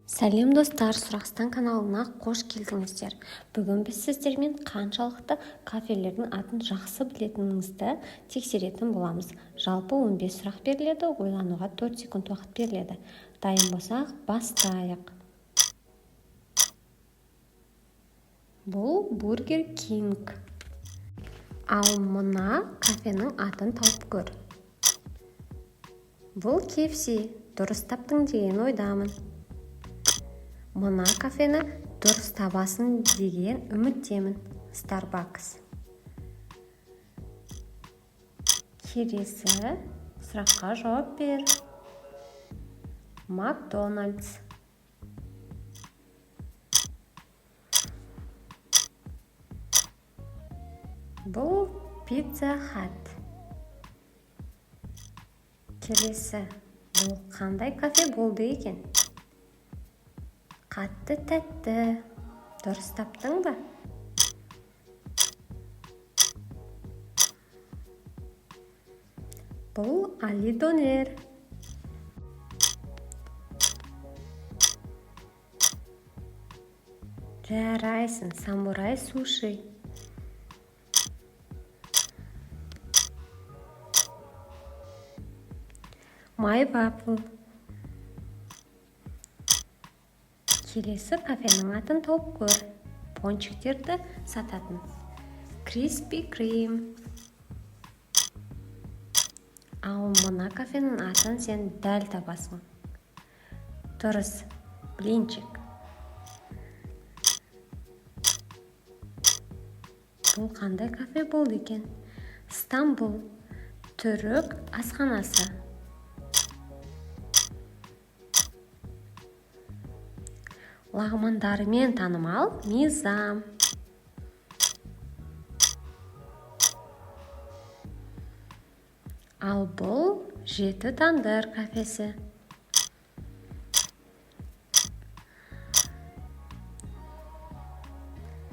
Сәлем достар, Сұрақстан каналына қош келдіңіздер. Бүгін біз сіздермен қаншалықты кафелердің атын жақсы білетініңізді тексеретін боламыз. Жалпы 15 сұрақ беріледі, ойлануға 4 секунд уақыт беріледі. Дайын болсақ, бастайық. Бұл Бургер Кинг. Ал мына кафенің атын тауып көр. Бұл KFC. Дұрыс таптың деген ойдамын. Мына кафені дұрыс табасын деген үміттемін. Starbucks. Келесі сұраққа жауап бер. McDonald's. Бұл Pizza Hut. Келесі, бұл қандай кафе болды екен? Қатты тәтті. Дұрыс таптың ба? Бұл Али Донер. Жарайсың, самурай суши. My Waffle. Келесі кафенің атын тауып көр. Пончиктерді сататын. Krispy Kreme. Ал мына кафенің атын сен дәл табасың. Дұрыс, блинчик. Бұл қандай кафе болды екен? Стамбул. Түрік асханасы. Лағмандарымен танымал Мизам. Ал бұл Жеті тандыр кафесі.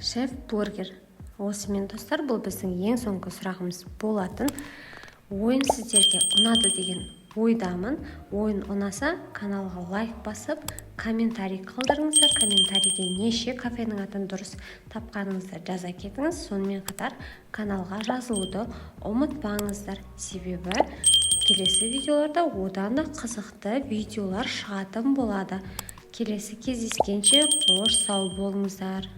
Шеф Бургер. Осымен достар, бұл біздің ең соңғы сұрағымыз болатын. Ойын сіздерге ұнады деген ойдамын. Ойын ұнаса, каналға лайк басып, комментарий қалдырыңыздар. Комментарийде неше кафенің атын дұрыс тапқаныңызды жаза кетіңіз. Сонымен қатар каналға жазылуды ұмытпаңыздар. Себебі келесі видеоларда одан да қызықты видеолар шығатын болады. Келесі кездескенше қош сау болыңыздар.